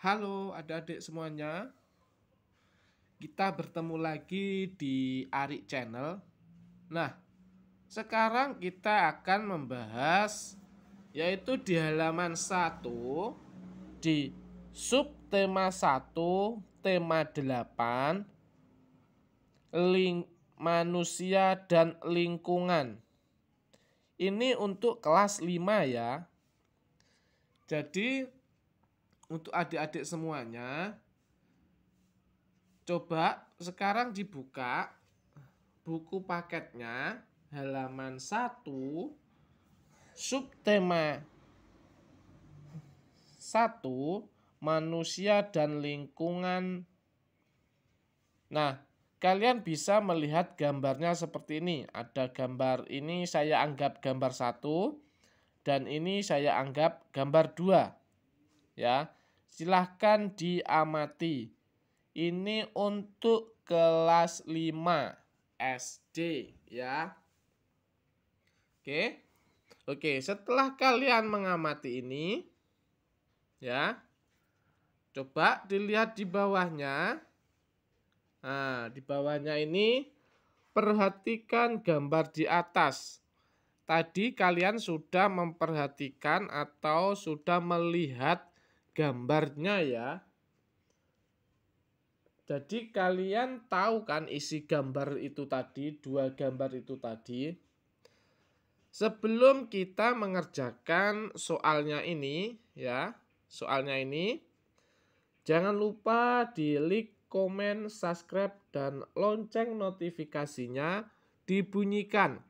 Halo adik-adik semuanya, kita bertemu lagi di Arik Channel. Nah, sekarang kita akan membahas yaitu di halaman 1 di subtema 1 tema 8 manusia dan lingkungan. Ini untuk kelas 5 ya. Jadi untuk adik-adik semuanya, coba sekarang dibuka buku paketnya halaman 1 subtema 1 manusia dan lingkungan. Nah, kalian bisa melihat gambarnya seperti ini. Ada gambar ini saya anggap gambar 1 dan ini saya anggap gambar 2. Ya, silahkan diamati. Ini untuk kelas 5 SD ya. Oke, setelah kalian mengamati ini ya, coba dilihat di bawahnya. Nah, di bawahnya ini perhatikan gambar di atas. Tadi kalian sudah memperhatikan atau sudah melihat gambarnya ya. Jadi kalian tahu kan isi gambar itu tadi, dua gambar itu tadi. Sebelum kita mengerjakan soalnya ini ya, jangan lupa di like, komen, subscribe, dan lonceng notifikasinya dibunyikan.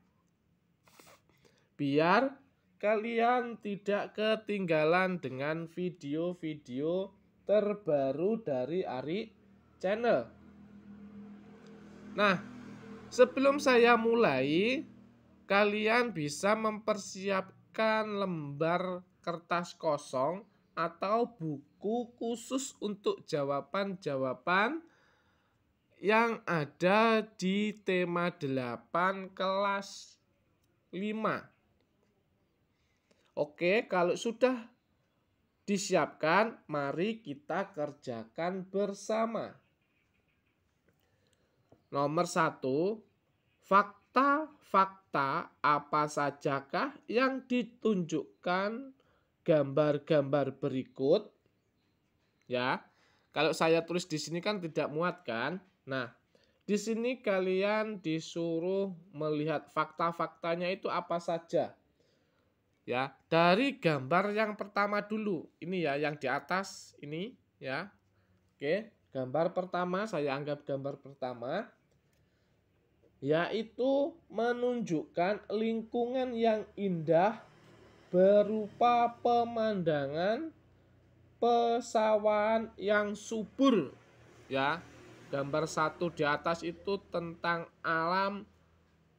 Biar kalian tidak ketinggalan dengan video-video terbaru dari Arik Channel. Nah, sebelum saya mulai, kalian bisa mempersiapkan lembar kertas kosong atau buku khusus untuk jawaban-jawaban yang ada di tema 8 kelas 5. Oke, kalau sudah disiapkan, mari kita kerjakan bersama. Nomor 1, fakta-fakta apa sajakah yang ditunjukkan gambar-gambar berikut? Ya, kalau saya tulis di sini kan tidak muat kan? Nah, di sini kalian disuruh melihat fakta-faktanya itu apa saja. Ya, dari gambar yang pertama dulu. Ini ya, yang di atas ini ya. Oke, gambar pertama saya anggap gambar pertama yaitu menunjukkan lingkungan yang indah berupa pemandangan pesawahan yang subur. Ya, gambar 1 di atas itu tentang alam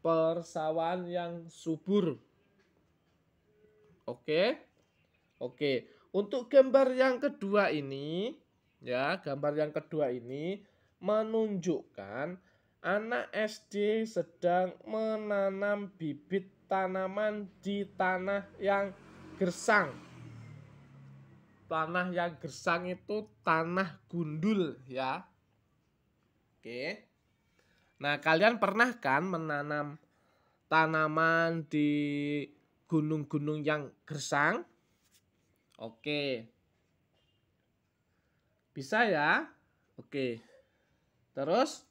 persawahan yang subur. Oke. Untuk gambar yang kedua ini, ya, gambar yang kedua ini menunjukkan anak SD sedang menanam bibit tanaman di tanah yang gersang. Tanah yang gersang itu tanah gundul ya. Oke. Nah, kalian pernah kan menanam tanaman di gunung-gunung yang gersang? Oke. Bisa ya? Oke. Terus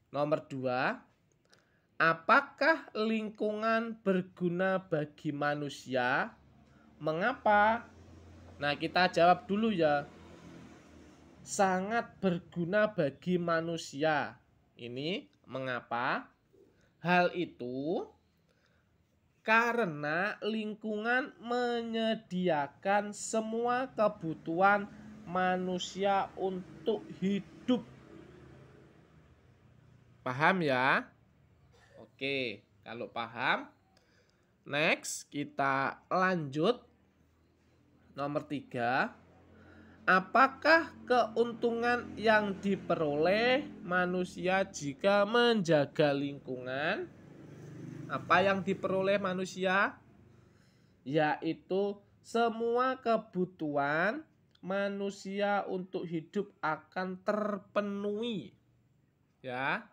nomor 2, apakah lingkungan berguna bagi manusia? Mengapa? Nah, kita jawab dulu ya. Sangat berguna bagi manusia. Ini mengapa? Hal itu karena lingkungan menyediakan semua kebutuhan manusia untuk hidup. Paham ya? Oke, kalau paham, next kita lanjut. Nomor 3, apakah keuntungan yang diperoleh manusia jika menjaga lingkungan? Apa yang diperoleh manusia? Yaitu semua kebutuhan manusia untuk hidup akan terpenuhi. Ya.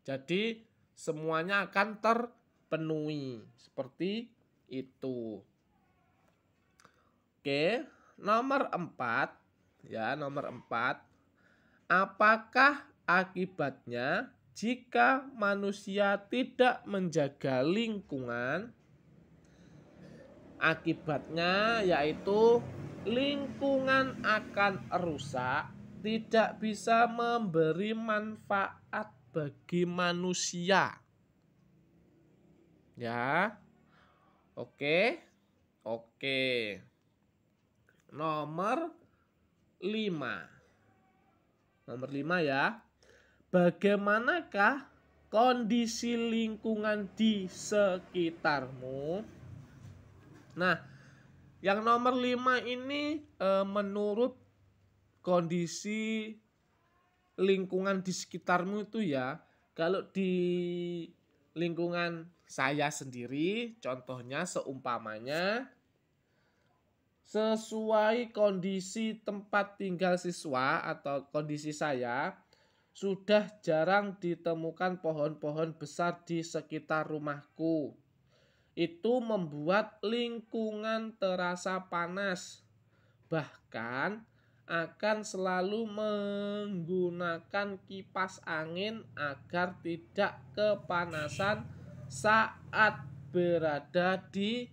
Jadi semuanya akan terpenuhi. Seperti itu. Oke, nomor 4. Ya, nomor 4. Apakah akibatnya jika manusia tidak menjaga lingkungan? Akibatnya yaitu lingkungan akan rusak, tidak bisa memberi manfaat bagi manusia. Ya. Oke. Oke. Nomor 5. Nomor 5 ya. Bagaimanakah kondisi lingkungan di sekitarmu? Nah, yang nomor 5 ini menurut kondisi lingkungan di sekitarmu itu ya, kalau di lingkungan saya sendiri, contohnya seumpamanya sesuai kondisi tempat tinggal siswa atau kondisi saya, sudah jarang ditemukan pohon-pohon besar di sekitar rumahku. Itu membuat lingkungan terasa panas. Bahkan akan selalu menggunakan kipas angin agar tidak kepanasan saat berada di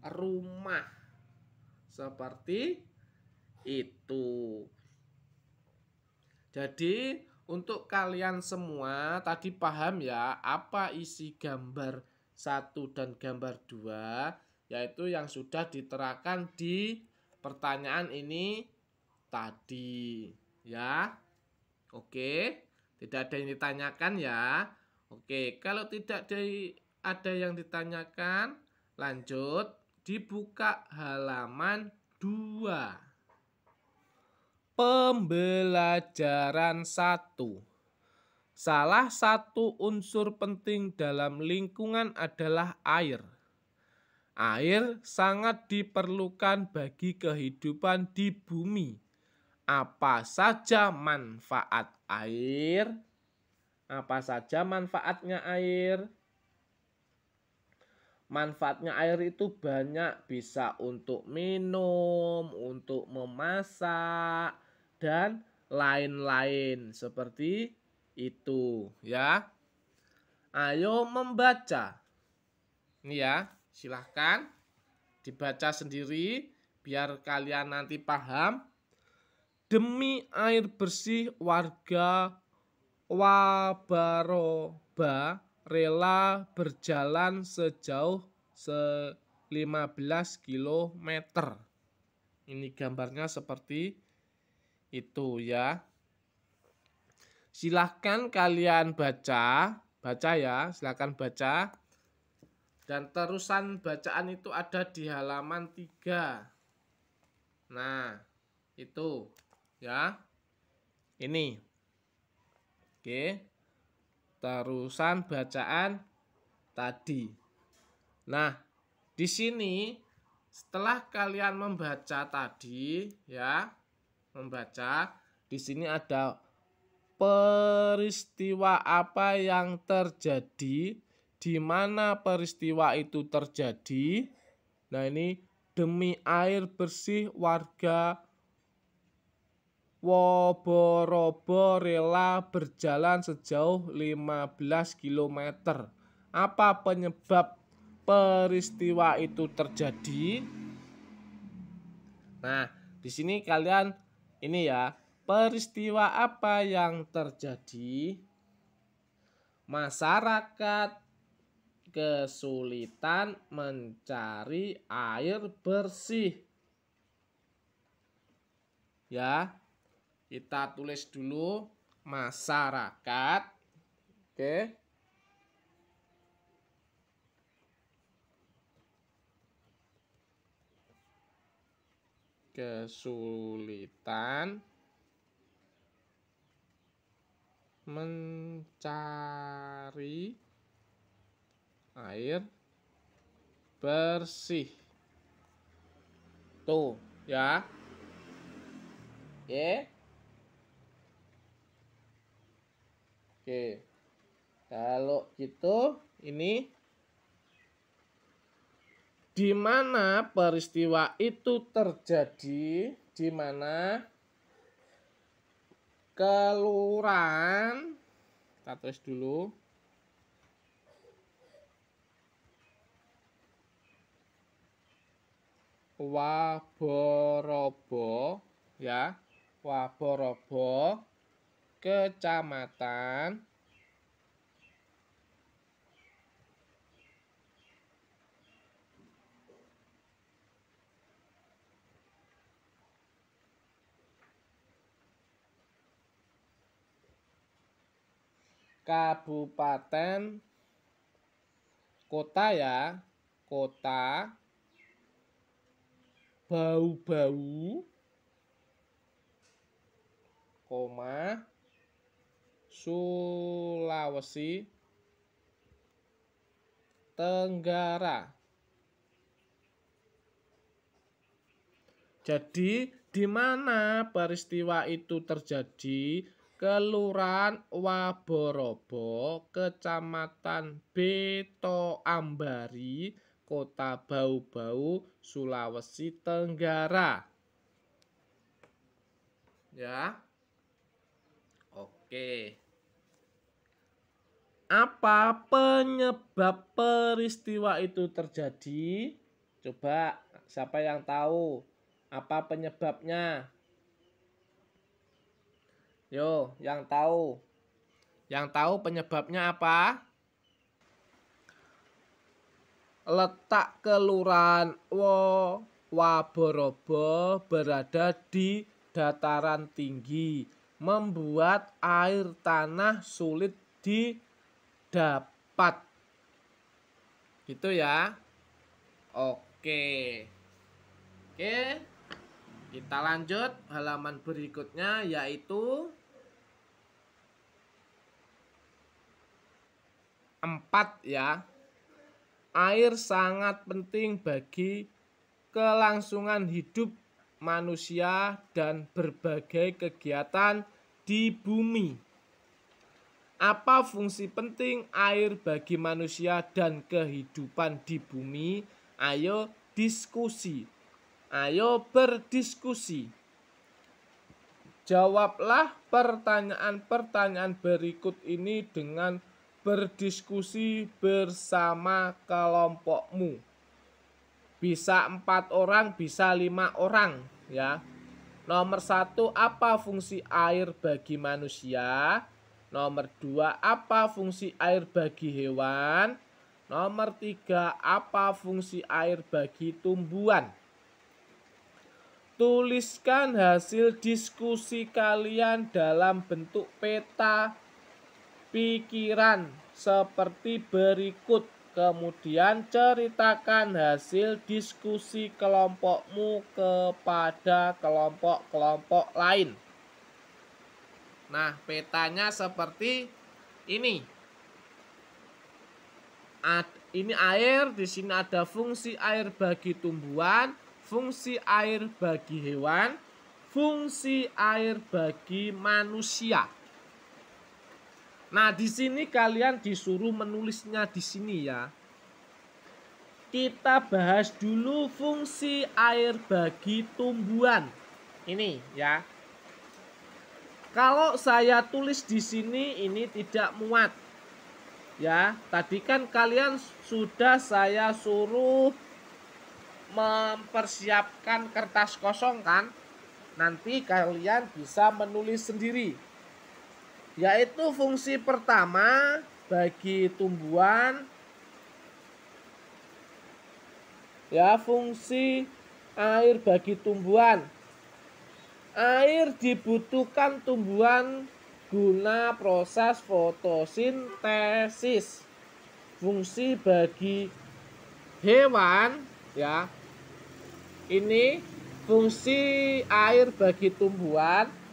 rumah. Seperti itu. Jadi untuk kalian semua tadi paham ya apa isi gambar 1 dan gambar 2, yaitu yang sudah diterangkan di pertanyaan ini tadi ya. Oke, tidak ada yang ditanyakan ya. Oke, kalau tidak ada yang ditanyakan, lanjut dibuka halaman 2. Pembelajaran 1. Salah satu unsur penting dalam lingkungan adalah air. Air sangat diperlukan bagi kehidupan di bumi. Apa saja manfaat air? Apa saja manfaatnya air? Manfaatnya air itu banyak, bisa untuk minum, untuk memasak, dan lain-lain seperti itu ya. Ayo membaca. Ini ya, silahkan dibaca sendiri biar kalian nanti paham. Demi air bersih, warga Wabaroba rela berjalan sejauh 15 km. Ini gambarnya seperti itu ya. Silahkan kalian baca ya, silahkan baca. Dan terusan bacaan itu ada di halaman 3. Nah, itu ya. Ini. Oke. Terusan bacaan tadi. Nah, di sini setelah kalian membaca tadi ya, membaca, di sini ada peristiwa apa yang terjadi, di mana peristiwa itu terjadi. Nah, ini demi air bersih warga Woborobo rela berjalan sejauh 15 km. Apa penyebab peristiwa itu terjadi? Nah, di sini kalian ini ya, peristiwa apa yang terjadi? Masyarakat kesulitan mencari air bersih. Ya. Kita tulis dulu masyarakat. Oke. Kesulitan mencari air bersih. Tuh, ya. Oke. Oke. Kalau gitu ini di mana peristiwa itu terjadi, di mana kelurahan, kita tulis dulu, Waborobo, ya, Waborobo, Kecamatan Kabupaten Kota, ya, Kota Bau-Bau, koma Sulawesi Tenggara. Jadi di mana peristiwa itu terjadi? Kelurahan Waborobo, Kecamatan Beto Ambari, Kota Bau-Bau, Sulawesi Tenggara. Ya. Oke. Apa penyebab peristiwa itu terjadi? Coba siapa yang tahu? Apa penyebabnya? Yo, yang tahu. Yang tahu penyebabnya apa? Letak kelurahan Waborobo berada di dataran tinggi, membuat air tanah sulit didapat. Gitu ya. Oke. Oke. Kita lanjut halaman berikutnya, yaitu 4, ya. Air sangat penting bagi kelangsungan hidup manusia dan berbagai kegiatan di bumi. Apa fungsi penting air bagi manusia dan kehidupan di bumi? Ayo diskusi. Ayo berdiskusi. Jawablah pertanyaan-pertanyaan berikut ini dengan berdiskusi bersama kelompokmu. Bisa 4 orang, bisa 5 orang, ya. Nomor 1, apa fungsi air bagi manusia? Nomor 2, apa fungsi air bagi hewan? Nomor 3, apa fungsi air bagi tumbuhan? Tuliskan hasil diskusi kalian dalam bentuk peta pikiran seperti berikut. Kemudian ceritakan hasil diskusi kelompokmu kepada kelompok-kelompok lain. Nah, petanya seperti ini. Ini air, di sini ada fungsi air bagi tumbuhan, fungsi air bagi hewan, fungsi air bagi manusia. Nah, di sini kalian disuruh menulisnya di sini, ya. Kita bahas dulu fungsi air bagi tumbuhan. Ini, ya. Kalau saya tulis di sini ini tidak muat. Ya, tadi kan kalian sudah saya suruh mempersiapkan kertas kosong kan? Nanti kalian bisa menulis sendiri. Yaitu fungsi pertama bagi tumbuhan, ya, fungsi air bagi tumbuhan. Air dibutuhkan tumbuhan guna proses fotosintesis. Fungsi bagi hewan, ya. Ini fungsi air bagi tumbuhan.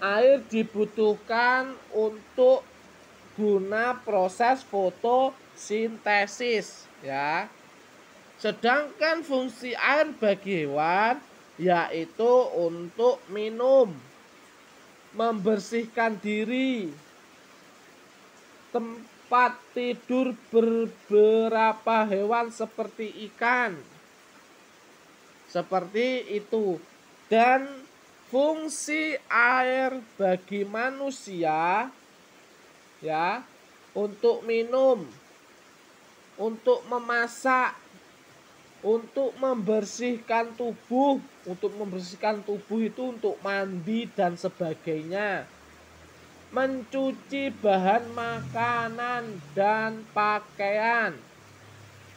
Air dibutuhkan untuk guna proses fotosintesis, ya. Sedangkan fungsi air bagi hewan yaitu untuk minum, membersihkan diri, tempat tidur beberapa hewan seperti ikan, seperti itu. Dan fungsi air bagi manusia, ya, untuk minum, untuk memasak, untuk membersihkan tubuh. Untuk membersihkan tubuh itu untuk mandi dan sebagainya, mencuci bahan makanan dan pakaian,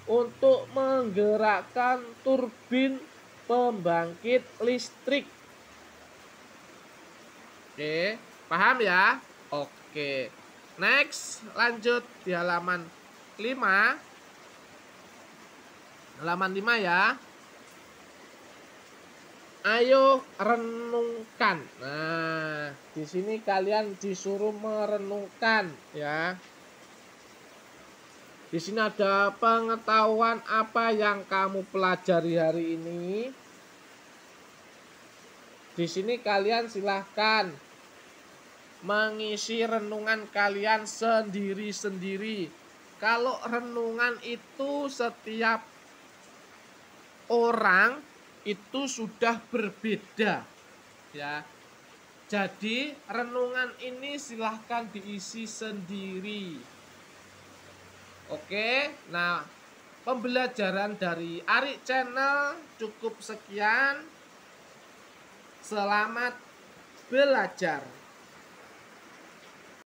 untuk menggerakkan turbin pembangkit listrik. Oke, paham ya? Oke. Next, lanjut di halaman 5. Halaman 5 ya. Ayo renungkan. Nah, di sini kalian disuruh merenungkan ya. Di sini ada pengetahuan apa yang kamu pelajari hari ini. Di sini kalian silahkan mengisi renungan kalian sendiri-sendiri. Kalau renungan itu setiap orang itu sudah berbeda ya. Jadi renungan ini silahkan diisi sendiri. Oke, nah pembelajaran dari Ari Channel cukup sekian. Selamat belajar.